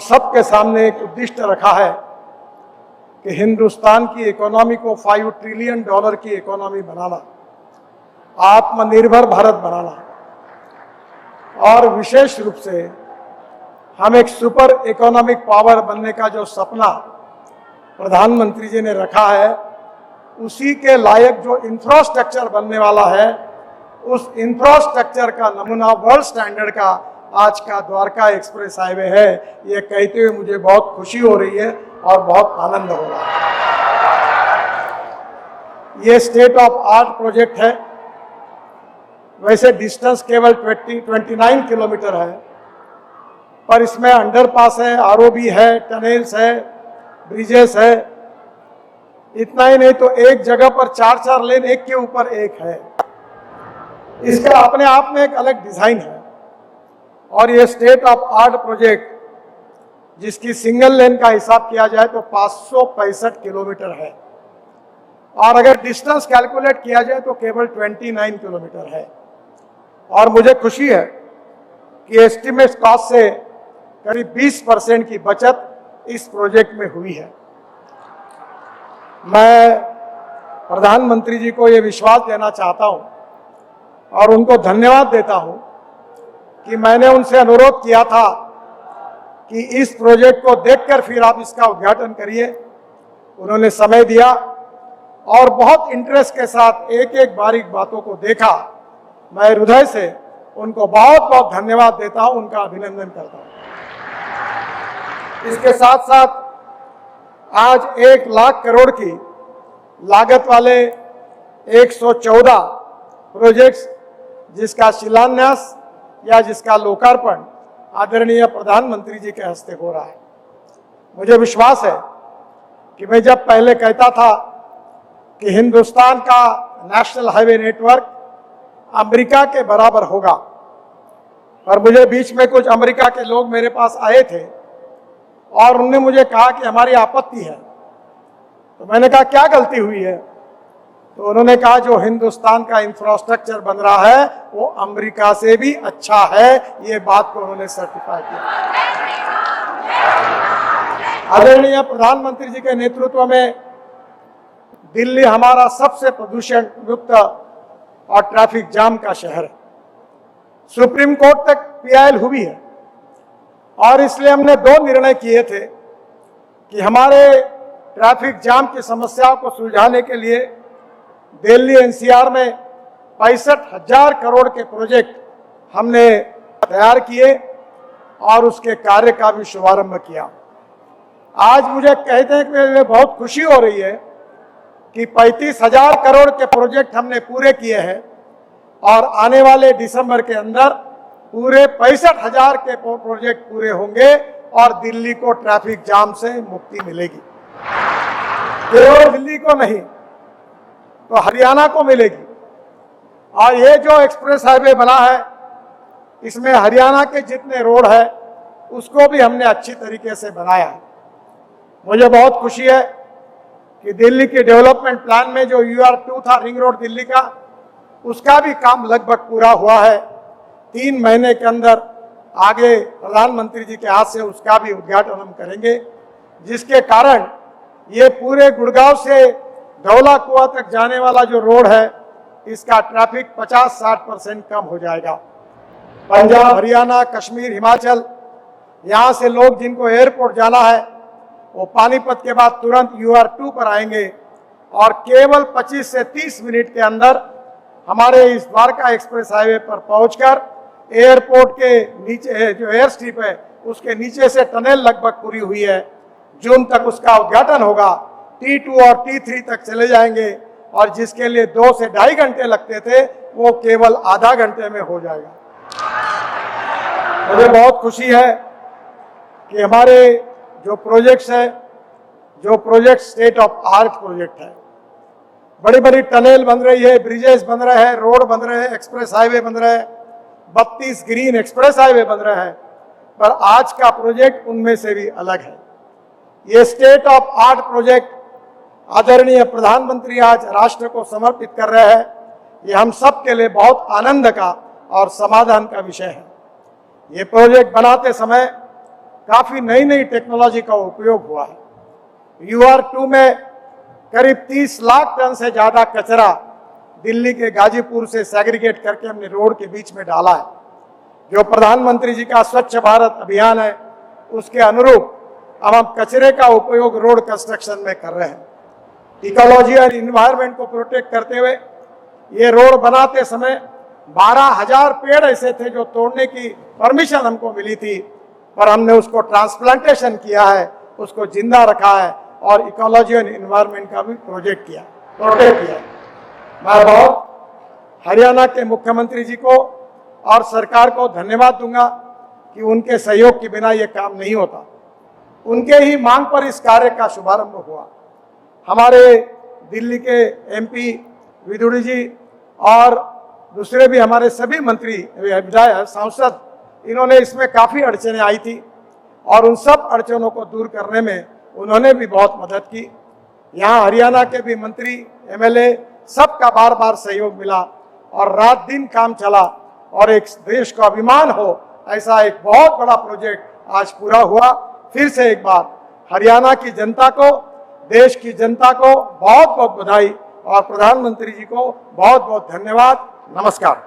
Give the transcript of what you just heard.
सबके सामने एक उद्दिष्ट रखा है कि हिंदुस्तान की इकोनॉमी को $5 ट्रिलियन की इकोनॉमी बनाना, आत्मनिर्भर भारत बनाना, और विशेष रूप से हम एक सुपर इकोनॉमिक पावर बनने का जो सपना प्रधानमंत्री जी ने रखा है, उसी के लायक जो इंफ्रास्ट्रक्चर बनने वाला है, उस इंफ्रास्ट्रक्चर का नमूना वर्ल्ड स्टैंडर्ड का आज का द्वारका एक्सप्रेस हाईवे है। ये कहते हुए मुझे बहुत खुशी हो रही है और बहुत आनंद हो रहा है। ये स्टेट ऑफ आर्ट प्रोजेक्ट है। वैसे डिस्टेंस केवल 29 किलोमीटर है, पर इसमें अंडरपास है, आरओबी है, टनल्स है, ब्रिजेस है। इतना ही नहीं तो एक जगह पर 4-4 लेन एक के ऊपर एक है। इसका अपने आप में एक अलग डिजाइन है। और ये स्टेट ऑफ आर्ट प्रोजेक्ट, जिसकी सिंगल लेन का हिसाब किया जाए तो 565 किलोमीटर है, और अगर डिस्टेंस कैलकुलेट किया जाए तो केवल 29 किलोमीटर है। और मुझे खुशी है कि एस्टिमेट कॉस्ट से करीब 20% की बचत इस प्रोजेक्ट में हुई है। मैं प्रधानमंत्री जी को ये विश्वास देना चाहता हूं और उनको धन्यवाद देता हूं कि मैंने उनसे अनुरोध किया था कि इस प्रोजेक्ट को देखकर फिर आप इसका उद्घाटन करिए। उन्होंने समय दिया और बहुत इंटरेस्ट के साथ एक एक बारीक बातों को देखा। मैं हृदय से उनको बहुत बहुत धन्यवाद देता हूं, उनका अभिनंदन करता हूं। इसके साथ साथ आज 1 लाख करोड़ की लागत वाले 114 प्रोजेक्ट्स, जिसका शिलान्यास या जिसका लोकार्पण आदरणीय प्रधानमंत्री जी के हस्ते हो रहा है। मुझे विश्वास है कि मैं जब पहले कहता था कि हिंदुस्तान का नेशनल हाईवे नेटवर्क अमेरिका के बराबर होगा, और मुझे बीच में कुछ अमेरिका के लोग मेरे पास आए थे और उन्होंने मुझे कहा कि हमारी आपत्ति है। तो मैंने कहा क्या गलती हुई है? तो उन्होंने कहा जो हिंदुस्तान का इंफ्रास्ट्रक्चर बन रहा है वो अमेरिका से भी अच्छा है। ये बात को उन्होंने सर्टिफाई किया। आदरणीय प्रधानमंत्री जी के नेतृत्व में दिल्ली हमारा सबसे प्रदूषण मुक्त और ट्रैफिक जाम का शहर है। सुप्रीम कोर्ट तक पीआईएल हुई है, और इसलिए हमने 2 निर्णय किए थे कि हमारे ट्रैफिक जाम की समस्याओं को सुलझाने के लिए दिल्ली एनसीआर में 65,000 करोड़ के प्रोजेक्ट हमने तैयार किए और उसके कार्य का भी शुभारंभ किया। आज मुझे कहते हैं कि मुझे बहुत खुशी हो रही है कि 35,000 करोड़ के प्रोजेक्ट हमने पूरे किए हैं, और आने वाले दिसंबर के अंदर पूरे 65,000 के प्रोजेक्ट पूरे होंगे और दिल्ली को ट्रैफिक जाम से मुक्ति मिलेगी। केवल दिल्ली को नहीं तो हरियाणा को मिलेगी। और ये जो एक्सप्रेस हाईवे बना है, इसमें हरियाणा के जितने रोड है उसको भी हमने अच्छी तरीके से बनाया है। मुझे बहुत खुशी है कि दिल्ली के डेवलपमेंट प्लान में जो UR2 था, रिंग रोड दिल्ली का, उसका भी काम लगभग पूरा हुआ है। 3 महीने के अंदर आगे प्रधानमंत्री जी के हाथ से उसका भी उद्घाटन हम करेंगे, जिसके कारण ये पूरे गुड़गांव से धौला कुआं तक जाने वाला जो रोड है, इसका ट्रैफिक 50-60% कम हो जाएगा। पंजाब, हरियाणा, कश्मीर, हिमाचल, यहाँ से लोग जिनको एयरपोर्ट जाना है वो पानीपत के बाद तुरंत UR2 पर आएंगे, और केवल 25 से 30 मिनट के अंदर हमारे इस द्वारका एक्सप्रेस हाईवे पर पहुंचकर एयरपोर्ट के नीचे जो एयर स्ट्रिप है उसके नीचे से टनल लगभग पूरी हुई है। जून तक उसका उद्घाटन होगा। T2 और T3 तक चले जाएंगे, और जिसके लिए 2 से 2.5 घंटे लगते थे वो केवल आधा घंटे में हो जाएगा। मुझे बहुत खुशी है कि हमारे जो प्रोजेक्ट्स है, जो project state of art project है, बड़ी बड़ी टनल बन रही है, ब्रिजेस बन रहे हैं, रोड बन रहे हैं, एक्सप्रेस हाईवे बन रहे हैं, 32 ग्रीन एक्सप्रेस हाईवे बन रहे हैं, पर आज का प्रोजेक्ट उनमें से भी अलग है। ये स्टेट ऑफ आर्ट प्रोजेक्ट आदरणीय प्रधानमंत्री आज राष्ट्र को समर्पित कर रहे हैं। ये हम सब के लिए बहुत आनंद का और समाधान का विषय है। ये प्रोजेक्ट बनाते समय काफी नई नई टेक्नोलॉजी का उपयोग हुआ है। UR2 में करीब 30 लाख टन से ज्यादा कचरा दिल्ली के गाजीपुर से सेग्रीगेट करके हमने रोड के बीच में डाला है। जो प्रधानमंत्री जी का स्वच्छ भारत अभियान है उसके अनुरूप अब हम कचरे का उपयोग रोड कंस्ट्रक्शन में कर रहे हैं। इकोलॉजी और इन्वायरमेंट को प्रोटेक्ट करते हुए ये रोड बनाते समय 12,000 पेड़ ऐसे थे जो तोड़ने की परमिशन हमको मिली थी, पर हमने उसको ट्रांसप्लांटेशन किया है, उसको जिंदा रखा है और इकोलॉजी और इन्वायरमेंट का भी प्रोटेक्ट किया। मैं बहुत हरियाणा के मुख्यमंत्री जी को और सरकार को धन्यवाद दूंगा कि उनके सहयोग के बिना ये काम नहीं होता। उनके ही मांग पर इस कार्य का शुभारंभ हुआ। हमारे दिल्ली के MP विदुड़ी जी और दूसरे भी हमारे सभी मंत्री, विधायक, सांसद, इन्होंने इसमें काफ़ी अड़चनें आई थी और उन सब अड़चनों को दूर करने में उन्होंने भी बहुत मदद की। यहाँ हरियाणा के भी मंत्री, MLA सबका बार बार सहयोग मिला और रात दिन काम चला और एक देश को अभिमान हो ऐसा एक बहुत बड़ा प्रोजेक्ट आज पूरा हुआ। फिर से एक बार हरियाणा की जनता को, देश की जनता को बहुत बहुत बधाई और प्रधानमंत्री जी को बहुत बहुत धन्यवाद। नमस्कार।